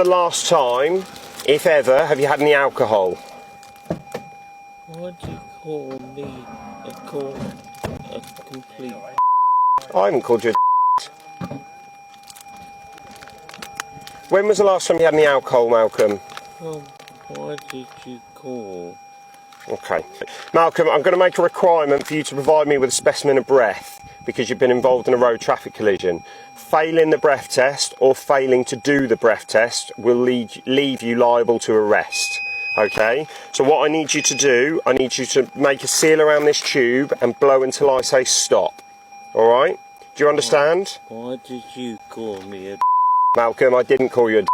The last time, if ever, have you had any alcohol? What do you call me a complete... I haven't called you a When was the last time you had any alcohol, Malcolm? What did you call? Okay. Malcolm, I'm going to make a requirement for you to provide me with a specimen of breath because you've been involved in a road traffic collision. Failing the breath test or failing to do the breath test will leave you liable to arrest. Okay? So what I need you to do, I need you to make a seal around this tube and blow until I say stop. Alright? Do you understand? Why did you call me a... Malcolm, I didn't call you a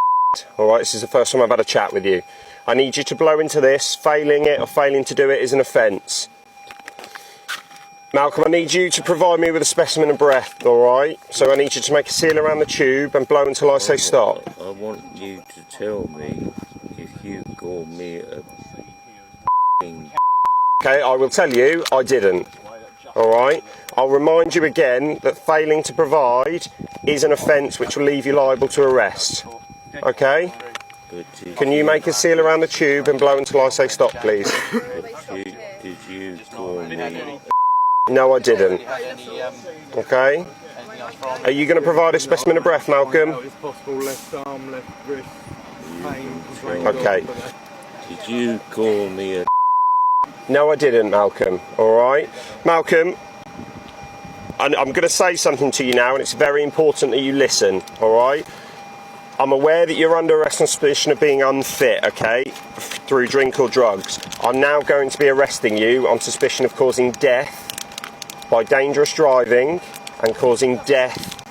alright? This is the first time I've had a chat with you. I need you to blow into this. Failing it or failing to do it is an offence. Malcolm, I need you to provide me with a specimen of breath, alright? So I need you to make a seal around the tube and blow until I say stop. I want you to tell me if you call me a... Okay, I will tell you, I didn't. Alright? I'll remind you again that failing to provide is an offence which will leave you liable to arrest. Okay? Can you make a seal around the tube and blow until I say stop, please? Did you call me... No, I didn't. Okay? Are you going to provide a specimen of breath, Malcolm? Okay. Did you call me a... No, I didn't, Malcolm. Alright? Malcolm, I'm going to say something to you now, and it's very important that you listen, alright? I'm aware that you're under arrest on suspicion of being unfit, okay, through drink or drugs. I'm now going to be arresting you on suspicion of causing death by dangerous driving and causing death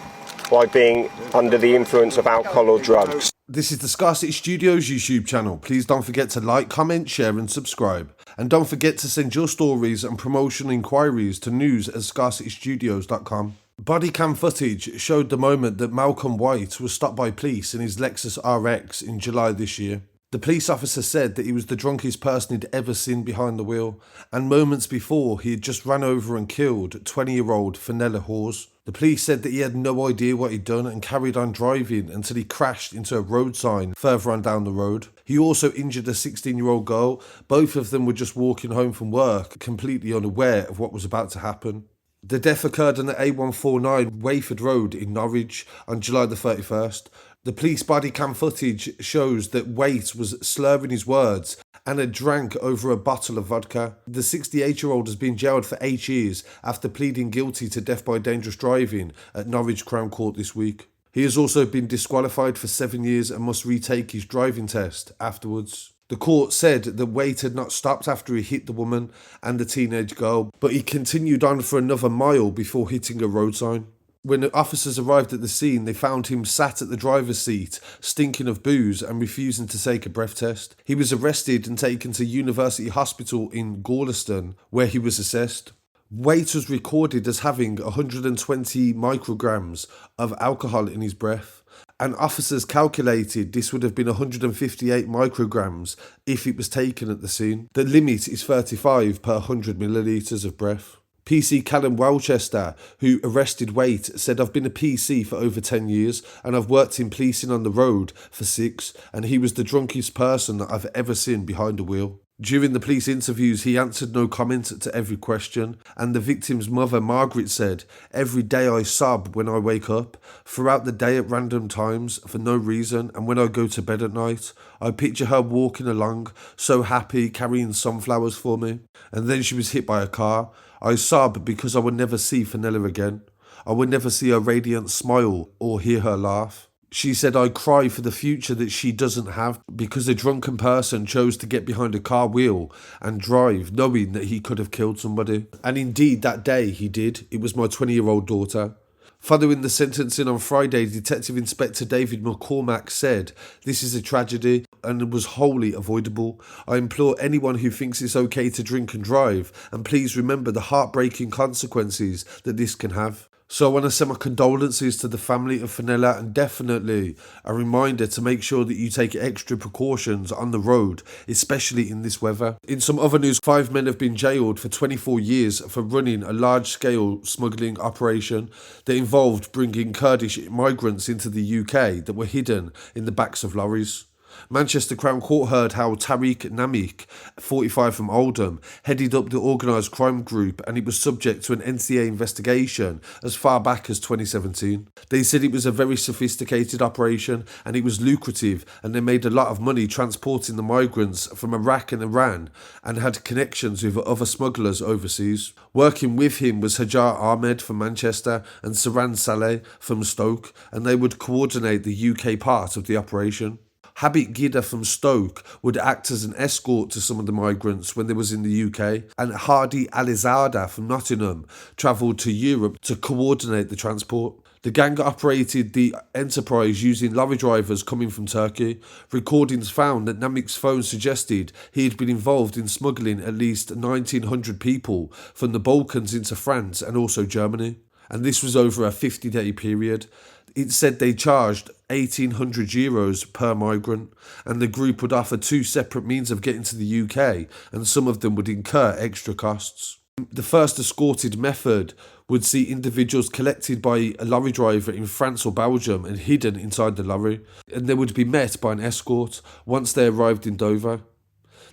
by being under the influence of alcohol or drugs. This is the Scarcity Studios YouTube channel. Please don't forget to like, comment, share and subscribe. And don't forget to send your stories and promotional inquiries to news@scarcitystudios.com. Bodycam footage showed the moment that Malcolm Waite was stopped by police in his Lexus RX in July this year. The police officer said that he was the drunkest person he'd ever seen behind the wheel, and moments before he had just ran over and killed 20-year-old Fenella Hawes. The police said that he had no idea what he'd done and carried on driving until he crashed into a road sign further on down the road. He also injured a 16-year-old girl. Both of them were just walking home from work, completely unaware of what was about to happen. The death occurred on the A149 Wayford Road in Norwich on July the 31st. The police body cam footage shows that Waite was slurring his words and had drank over a bottle of vodka. The 68-year-old has been jailed for 8 years after pleading guilty to death by dangerous driving at Norwich Crown Court this week. He has also been disqualified for 7 years and must retake his driving test afterwards. The court said that Waite had not stopped after he hit the woman and the teenage girl, but he continued on for another mile before hitting a road sign. When the officers arrived at the scene, they found him sat at the driver's seat, stinking of booze and refusing to take a breath test. He was arrested and taken to University Hospital in Gorleston, where he was assessed. Waite was recorded as having 120 micrograms of alcohol in his breath, and officers calculated this would have been 158 micrograms if it was taken at the scene. The limit is 35 per 100 millilitres of breath. PC Callum Welchester, who arrested Waite, said, "I've been a PC for over 10 years and I've worked in policing on the road for 6, and he was the drunkest person that I've ever seen behind a wheel." During the police interviews, he answered no comment to every question, and the victim's mother, Margaret, said, "Every day I sob when I wake up, throughout the day at random times, for no reason, and when I go to bed at night, I picture her walking along, so happy, carrying sunflowers for me, and then she was hit by a car. I sob because I will never see Fenella again. I will never see her radiant smile or hear her laugh." She said, "I cry for the future that she doesn't have because a drunken person chose to get behind a car wheel and drive knowing that he could have killed somebody. And indeed, that day he did. It was my 20-year-old daughter." Following the sentencing on Friday, Detective Inspector David McCormack said, "This is a tragedy and was wholly avoidable. I implore anyone who thinks it's okay to drink and drive, and please remember the heartbreaking consequences that this can have. So I want to send my condolences to the family of Fenella, and definitely a reminder to make sure that you take extra precautions on the road, especially in this weather. In some other news, 5 men have been jailed for 24 years for running a large-scale smuggling operation that involved bringing Kurdish migrants into the UK that were hidden in the backs of lorries. Manchester Crown Court heard how Tariq Namik, 45 from Oldham, headed up the organised crime group, and it was subject to an NCA investigation as far back as 2017. They said it was a very sophisticated operation and it was lucrative, and they made a lot of money transporting the migrants from Iraq and Iran and had connections with other smugglers overseas. Working with him was Hajar Ahmed from Manchester and Saran Saleh from Stoke, and they would coordinate the UK part of the operation. Habib Gida from Stoke would act as an escort to some of the migrants when they was in the UK, and Hardy Alizada from Nottingham travelled to Europe to coordinate the transport. The gang operated the enterprise using lorry drivers coming from Turkey. Recordings found that Namik's phone suggested he had been involved in smuggling at least 1,900 people from the Balkans into France and also Germany, and this was over a 50-day period. It said they charged €1,800 per migrant, and the group would offer 2 separate means of getting to the UK, and some of them would incur extra costs. The first escorted method would see individuals collected by a lorry driver in France or Belgium and hidden inside the lorry, and they would be met by an escort once they arrived in Dover.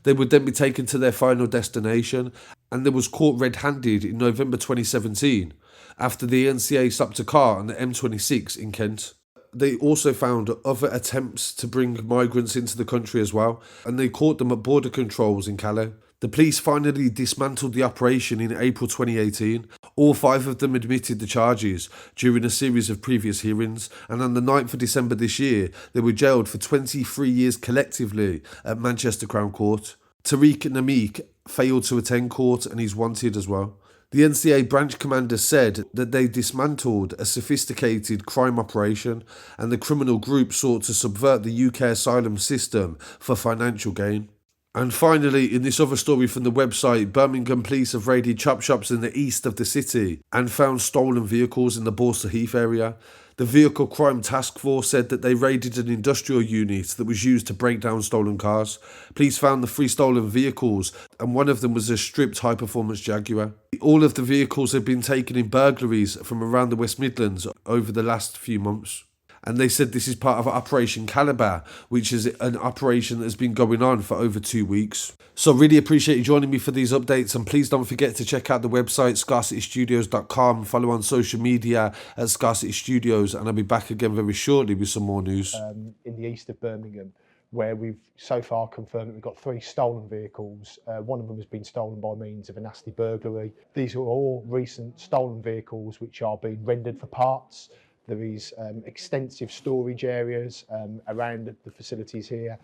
They would then be taken to their final destination, and they was caught red-handed in November 2017 after the NCA stopped a car on the M26 in Kent. They also found other attempts to bring migrants into the country as well, and they caught them at border controls in Calais. The police finally dismantled the operation in April 2018. All 5 of them admitted the charges during a series of previous hearings, and on the 9th of December this year, they were jailed for 23 years collectively at Manchester Crown Court. Tariq Namik failed to attend court and he's wanted as well. The NCA branch commander said that they dismantled a sophisticated crime operation, and the criminal group sought to subvert the UK asylum system for financial gain. And finally, in this other story from the website, Birmingham police have raided chop shops in the east of the city and found stolen vehicles in the Borster Heath area. The Vehicle Crime Task Force said that they raided an industrial unit that was used to break down stolen cars. Police found the 3 stolen vehicles, and one of them was a stripped high-performance Jaguar. All of the vehicles have been taken in burglaries from around the West Midlands over the last few months. And they said this is part of Operation Calibre, which is an operation that has been going on for over 2 weeks. So really appreciate you joining me for these updates, and please don't forget to check out the website scarcitystudios.com, follow on social media at Scarcity Studios, and I'll be back again very shortly with some more news. In the east of Birmingham, where we've so far confirmed that we've got 3 stolen vehicles. One of them has been stolen by means of a nasty burglary. These are all recent stolen vehicles which are being rendered for parts. There is extensive storage areas around the facilities here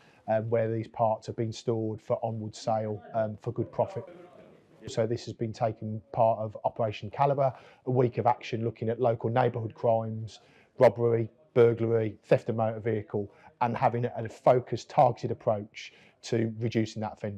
where these parts are being stored for onward sale for good profit. So this has been taken part of Operation Calibre, a week of action looking at local neighbourhood crimes, robbery, burglary, theft of motor vehicle, and having a focused, targeted approach to reducing that offending.